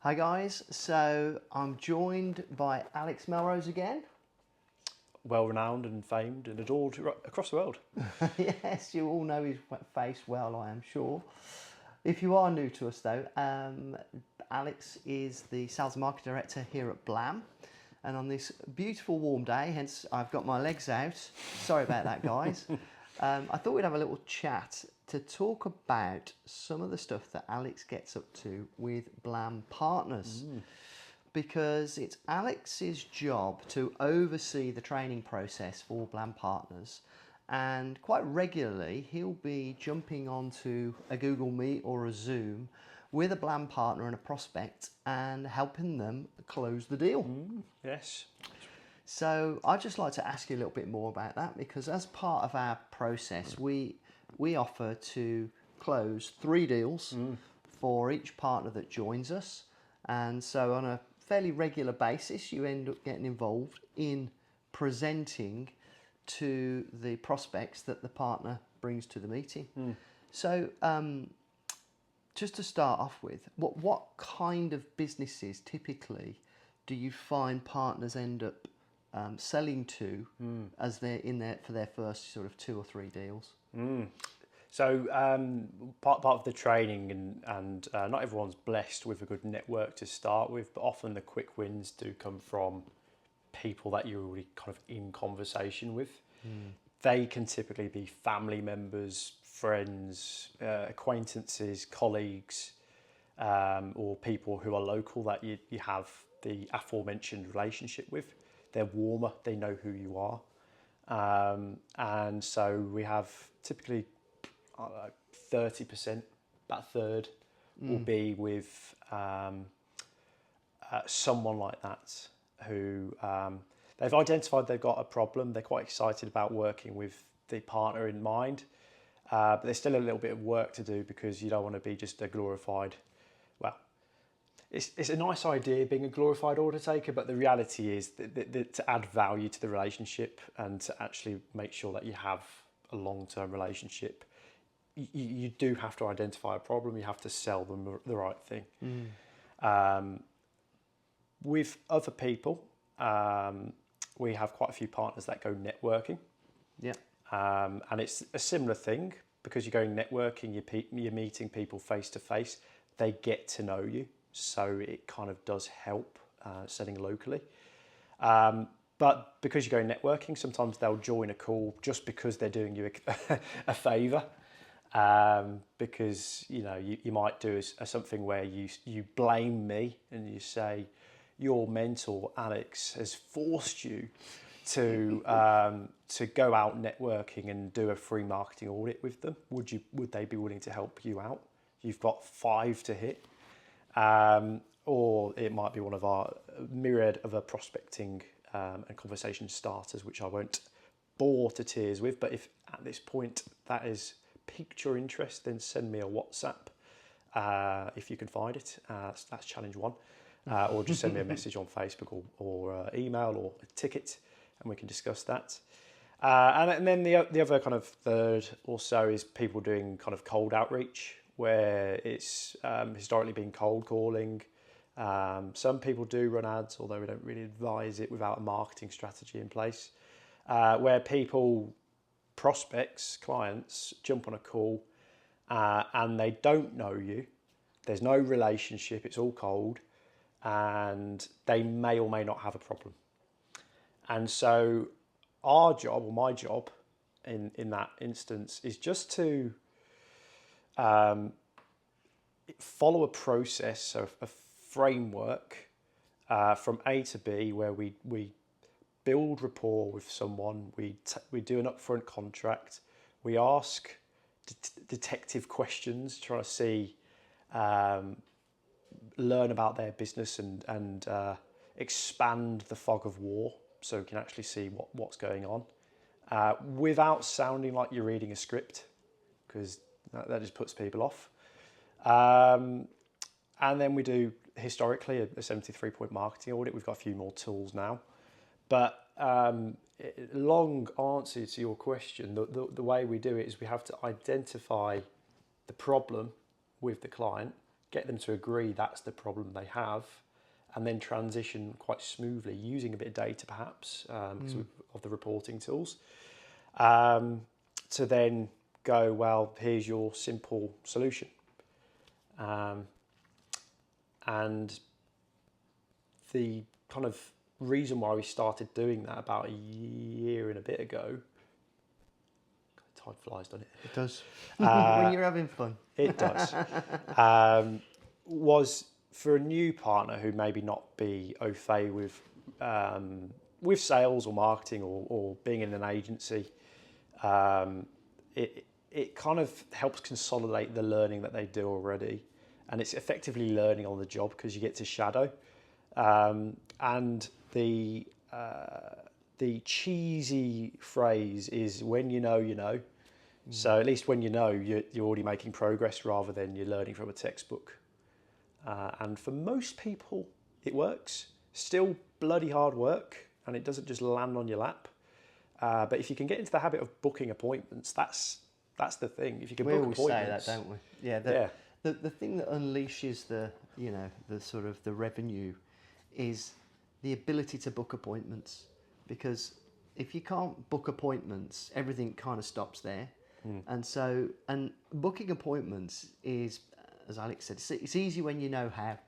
Hi guys, so I'm joined by Alex Melrose again. Well renowned and famed and adored across the world. Yes, you all know his face well, I am sure. If you are new to us though, Alex is the Sales and Marketing Director here at Blam. And on this beautiful warm day, hence I've got my legs out. Sorry about that, guys. I thought we'd have a little chat to talk about some of the stuff that Alex gets up to with Blam partners. Because it's Alex's job to oversee the training process for Blam partners, and quite regularly he'll be jumping onto a Google Meet or a Zoom with a Blam partner and a prospect and helping them close the deal. Yes. So I'd just like to ask you a little bit more about that, because as part of our process we offer to close 3 deals for each partner that joins us, and so on a fairly regular basis you end up getting involved in presenting to the prospects that the partner brings to the meeting. So just to start off with, what kind of businesses typically do you find partners end up selling to as they're in there for their first sort of 2 or 3 deals? So part of the training and not everyone's blessed with a good network to start with, but often the quick wins do come from people that you're already kind of in conversation with. They can typically be family members, friends, acquaintances, colleagues, or people who are local that you have the aforementioned relationship with. They're warmer, they know who you are. And so we have typically 30%, about a third, will be with someone like that who they've identified they've got a problem. They're quite excited about working with the partner in mind, but there's still a little bit of work to do, because you don't want to be just a glorified, well, it's a nice idea being a glorified order taker, but the reality is that to add value to the relationship and to actually make sure that you have a long-term relationship, you do have to identify a problem. You have to sell them the right thing. With other people, we have quite a few partners that go networking. Yeah. And it's a similar thing, because you're going networking, you're meeting people face to face, they get to know you. So it kind of does help selling locally. But because you're going networking, sometimes they'll join a call just because they're doing you a favour. Because you might do something where you blame me and you say, your mentor Alex has forced you to go out networking and do a free marketing audit with them. Would they be willing to help you out? You've got 5 to hit. Or it might be one of our myriad of prospecting and conversation starters, which I won't bore to tears with. But if at this point that has piqued your interest, then send me a WhatsApp if you can find it. That's challenge 1. Or just send me a message on Facebook or email or a ticket, and we can discuss that. And then the other kind of third or so is people doing kind of cold outreach, where it's historically been cold calling. Some people do run ads, although we don't really advise it without a marketing strategy in place, where prospects, clients, jump on a call and they don't know you. There's no relationship, it's all cold, and they may or may not have a problem. And so our job, or my job in that instance, is just to follow a process, a framework from A to B, where we build rapport with someone, we do an upfront contract, we ask detective questions, trying to see, learn about their business and expand the fog of war, so we can actually see what's going on, without sounding like you're reading a script, because that just puts people off. And then we do historically a 73-point marketing audit. We've got a few more tools now, but long answer to your question, the way we do it is we have to identify the problem with the client, get them to agree that's the problem they have, and then transition quite smoothly using a bit of data perhaps because of the reporting tools, to then go, well, here's your simple solution. And the kind of reason why we started doing that about a year and a bit ago, time flies, doesn't it? It does. When you're having fun. It does. Was for a new partner who maybe not be au fait with sales or marketing or being in an agency, it kind of helps consolidate the learning that they do already, and it's effectively learning on the job because you get to shadow. And the cheesy phrase is, when you know, you know. So at least when you know, you're already making progress rather than you're learning from a textbook. And for most people, it works. Still bloody hard work, and it doesn't just land on your lap. But if you can get into the habit of booking appointments, that's the thing. If you can book appointments, we always say that, don't we? Yeah. The thing that unleashes the sort of the revenue is the ability to book appointments, because if you can't book appointments, everything kind of stops there. And booking appointments is, as Alex said, it's easy when you know how,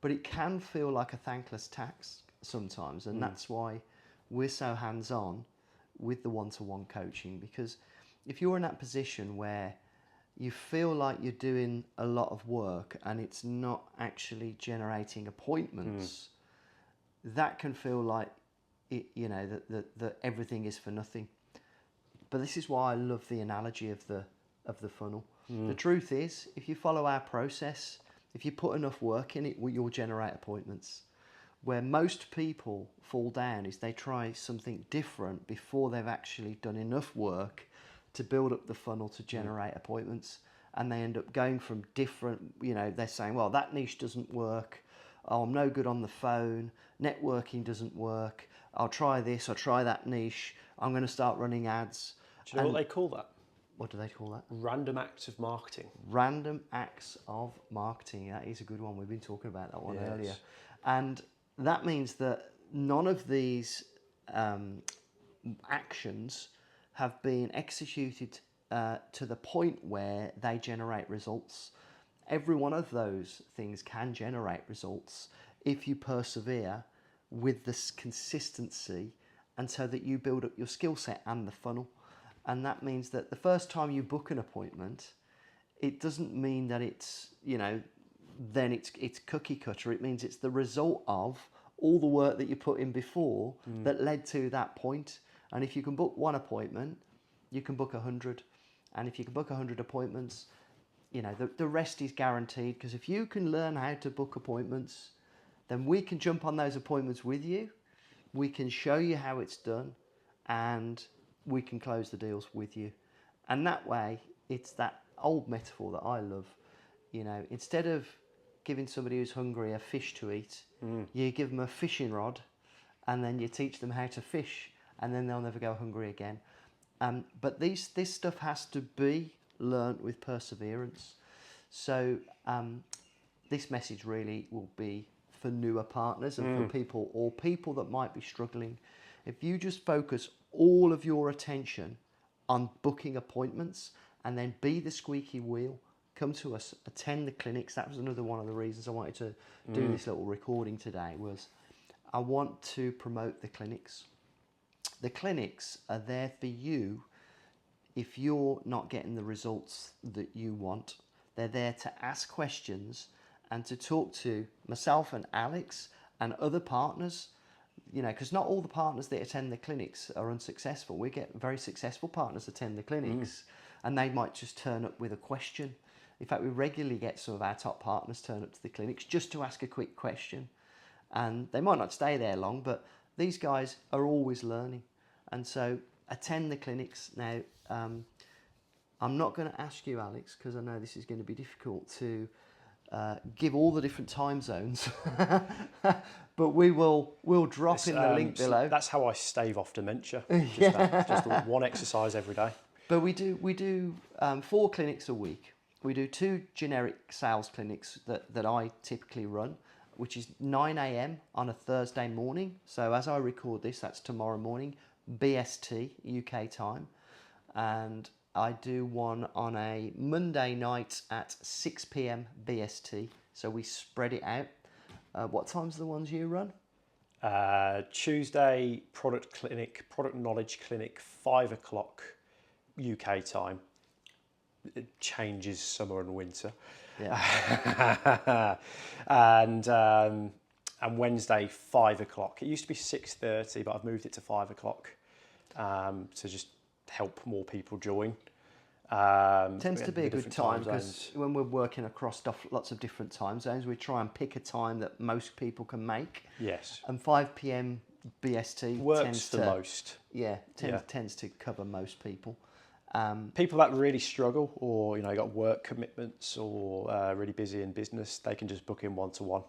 but it can feel like a thankless task sometimes, and that's why we're so hands-on with the one-to-one coaching, because if you're in that position where you feel like you're doing a lot of work and it's not actually generating appointments, that can feel like that everything is for nothing. But this is why I love the analogy of the funnel. The truth is, if you follow our process, if you put enough work in it, you'll generate appointments. Where most people fall down is they try something different before they've actually done enough work to build up the funnel to generate appointments, and they end up going from different, they're saying, well, that niche doesn't work, oh, I'm no good on the phone, networking doesn't work, I'll try this, I'll try that niche, I'm going to start running ads. Do you know what they call that? What do they call that? Random acts of marketing. Random acts of marketing. That is a good one. We've been talking about that one earlier. And that means that none of these actions have been executed to the point where they generate results. Every one of those things can generate results if you persevere with this consistency, and so that you build up your skill set and the funnel. And that means that the first time you book an appointment, it doesn't mean that it's, then it's cookie cutter. It means it's the result of all the work that you put in before that led to that point. And if you can book one appointment, you can book 100. And if you can book 100 appointments, the rest is guaranteed. Because if you can learn how to book appointments, then we can jump on those appointments with you. We can show you how it's done, and we can close the deals with you. And that way, it's that old metaphor that I love. Instead of giving somebody who's hungry a fish to eat, you give them a fishing rod, and then you teach them how to fish, and then they'll never go hungry again. But this stuff has to be learnt with perseverance. So this message really will be for newer partners and for people that might be struggling. If you just focus all of your attention on booking appointments, and then be the squeaky wheel, come to us, attend the clinics. That was another one of the reasons I wanted to do this little recording today, was I want to promote the clinics. The clinics are there for you if you're not getting the results that you want. They're there to ask questions and to talk to myself and Alex and other partners, because not all the partners that attend the clinics are unsuccessful. We get very successful partners attend the clinics, and they might just turn up with a question. In fact, we regularly get some of our top partners turn up to the clinics just to ask a quick question. And they might not stay there long, but these guys are always learning. And so attend the clinics. Now, I'm not going to ask you, Alex, because I know this is going to be difficult, to give all the different time zones, but we'll drop in the link below. That's how I stave off dementia. Just one exercise every day. But we do 4 clinics a week. We do 2 generic sales clinics that I typically run, which is 9 a.m. on a Thursday morning. So as I record this, that's tomorrow morning, BST, UK time. And I do one on a Monday night at 6 p.m. BST. So we spread it out. What times are the ones you run? Tuesday, product knowledge clinic, 5 o'clock UK time. It changes summer and winter. Yeah. And Wednesday, 5 o'clock. It used to be 6:30, but I've moved it to 5 o'clock to just help more people join. Tends to be a good time because when we're working across lots of different time zones, we try and pick a time that most people can make. Yes. And 5 p.m. BST works for most. Yeah, tends to cover most people. People that really struggle, or got work commitments, or really busy in business, they can just book in one-to-one,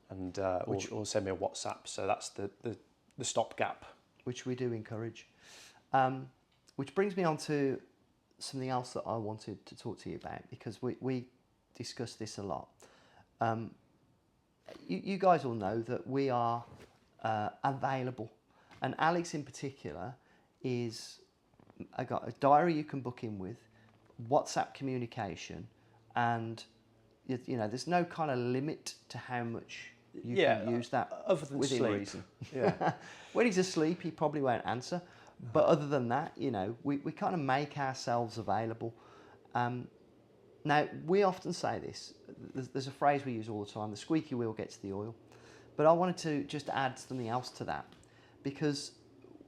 and or send me a WhatsApp. So that's the stopgap, which we do encourage. Which brings me on to something else that I wanted to talk to you about, because we discuss this a lot. You guys all know that we are available, and Alex in particular is. I got a diary you can book in with, WhatsApp communication, and there's no kind of limit to how much you can use that other than within sleep. reason. Yeah. When he's asleep, he probably won't answer. But other than that, we kind of make ourselves available. Now, we often say this. There's a phrase we use all the time, the squeaky wheel gets the oil. But I wanted to just add something else to that, because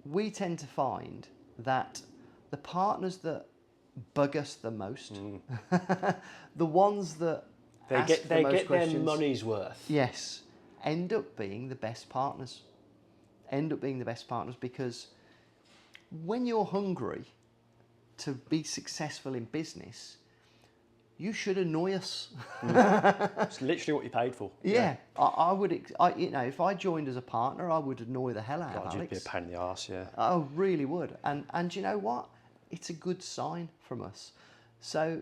we tend to find that the partners that bug us the most, the ones that they get their money's worth. Yes, end up being the best partners. Because when you're hungry to be successful in business, you should annoy us. It's literally what you paid for. Yeah. I would. If I joined as a partner, I would annoy the hell out of Alex. You'd be a pain in the arse, yeah. I really would. And you know what? It's a good sign from us. So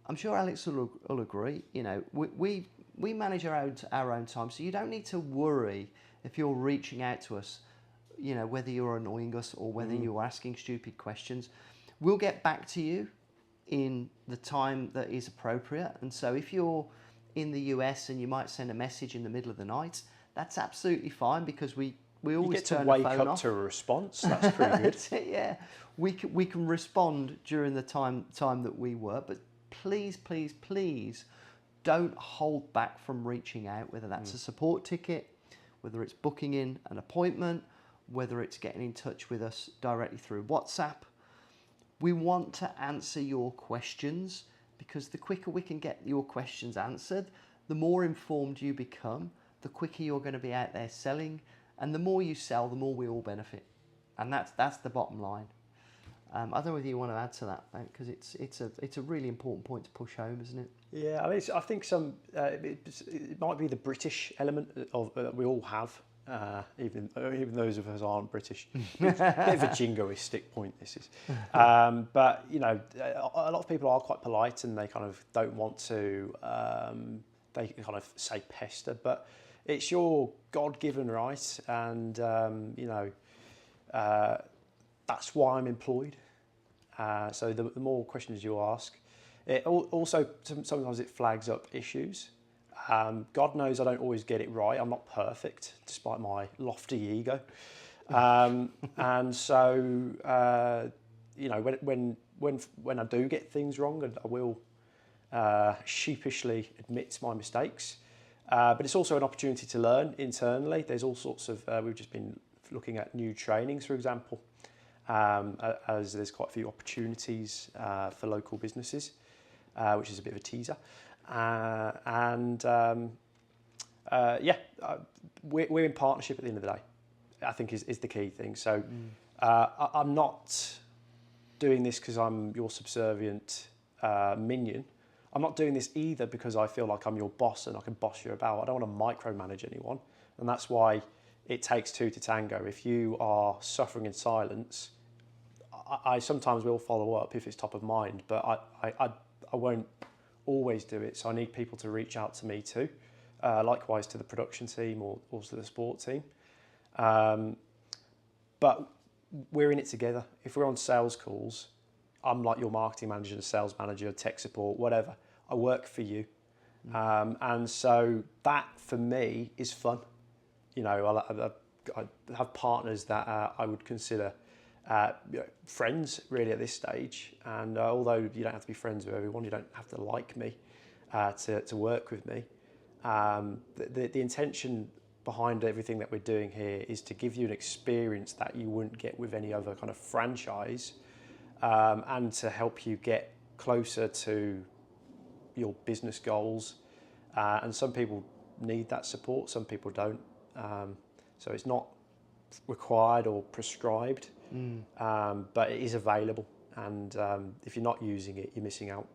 I'm sure Alex will agree. We manage our own time, so you don't need to worry if you're reaching out to us, whether you're annoying us or whether you're asking stupid questions. We'll get back to you in the time that is appropriate. And so if you're in the US and you might send a message in the middle of the night, that's absolutely fine, because we always turn the phone off. You get to wake up to a response. That's pretty good. Yeah, we can respond during the time that we work, but please don't hold back from reaching out, whether that's a support ticket, whether it's booking in an appointment, whether it's getting in touch with us directly through WhatsApp. We want to answer your questions, because the quicker we can get your questions answered, the more informed you become, the quicker you're going to be out there selling, and the more you sell, the more we all benefit. And that's the bottom line. I don't know whether you want to add to that, because it's a really important point to push home, isn't it? Yeah, I think it might be the British element of that we all have. Even those of us aren't British. It's a bit of a jingoistic point, this is. But, a lot of people are quite polite, and they kind of don't want to, they kind of say pester, but it's your God-given right, and, that's why I'm employed. So the more questions you ask, it also sometimes it flags up issues. God knows I don't always get it right. I'm not perfect, despite my lofty ego. And so, when I do get things wrong, and I will sheepishly admit my mistakes. But it's also an opportunity to learn internally. There's all sorts of, we've just been looking at new trainings, for example, as there's quite a few opportunities for local businesses, which is a bit of a teaser. We're in partnership at the end of the day, I think is the key thing. So I'm not doing this because I'm your subservient minion. I'm not doing this either because I feel like I'm your boss and I can boss you about. I don't want to micromanage anyone. And that's why it takes two to tango. If you are suffering in silence, I sometimes will follow up if it's top of mind, but I won't always do it. So I need people to reach out to me too. Likewise to the production team or to the support team. But we're in it together. If we're on sales calls, I'm like your marketing manager, the sales manager, tech support, whatever. I work for you. And so that for me is fun. You know, I have partners that I would consider friends really at this stage. And although you don't have to be friends with everyone, you don't have to like me to work with me. The intention behind everything that we're doing here is to give you an experience that you wouldn't get with any other kind of franchise, and to help you get closer to your business goals. And some people need that support, some people don't. So it's not required or prescribed, but it is available. And if you're not using it, you're missing out.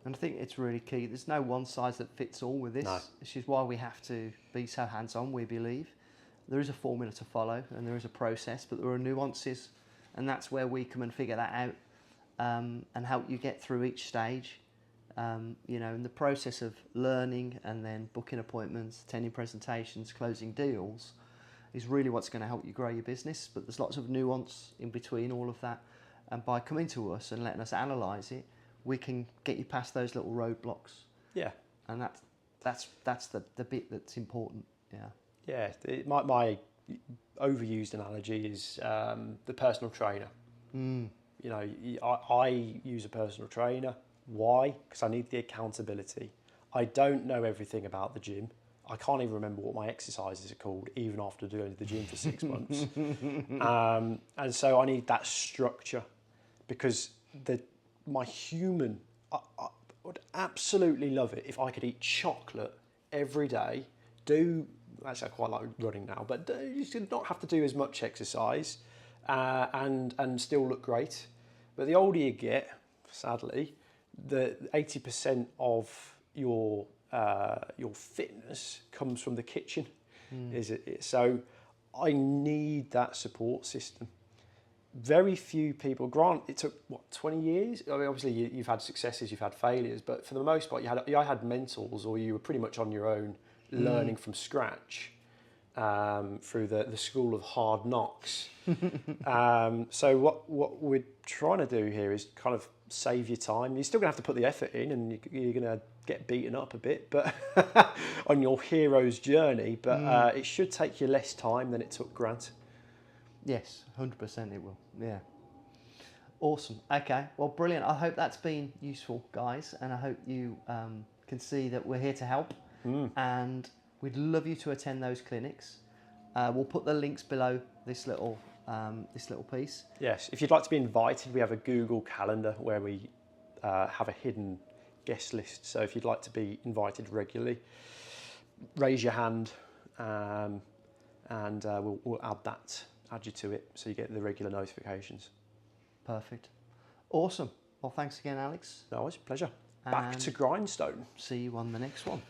And I think it's really key. There's no one size that fits all with this. No. Which is why we have to be so hands-on, we believe. There is a formula to follow and there is a process, but there are nuances, and that's where we come and figure that out, and help you get through each stage. You know, in the process of learning and then booking appointments, attending presentations, closing deals is really what's going to help you grow your business. But there's lots of nuance in between all of that. And by coming to us and letting us analyse it, we can get you past those little roadblocks. Yeah. And that's the bit that's important. Yeah. Yeah. My overused analogy is the personal trainer. You know, I use a personal trainer. Why? Because I need the accountability. I don't know everything about the gym. I can't even remember what my exercises are called, even after doing the gym for 6 months. And so I need that structure, because my human, I would absolutely love it if I could eat chocolate every day, actually I quite like running now, but you should not have to do as much exercise, and still look great. But the older you get, sadly, the 80% of your fitness comes from the kitchen. Is it? So I need that support system. Very few people, Grant, it took, 20 years? I mean, obviously you've had successes, you've had failures, but for the most part, I had mentors, or you were pretty much on your own, learning from scratch, through the school of hard knocks. So what we're trying to do here is kind of save you time. You're still going to have to put the effort in, and you're going to get beaten up a bit, but on your hero's journey, but it should take you less time than it took Grant. Yes, 100% it will. Yeah. Awesome. Okay. Well, brilliant. I hope that's been useful, guys, and I hope you can see that we're here to help. And we'd love you to attend those clinics. We'll put the links below this little piece. Yes. If you'd like to be invited, we have a Google Calendar where we have a hidden guest list. So if you'd like to be invited regularly, raise your hand, and we'll add you to it, so you get the regular notifications. Perfect. Awesome. Well, thanks again, Alex. No, it's a pleasure. Back And to grindstone. see you on the next one.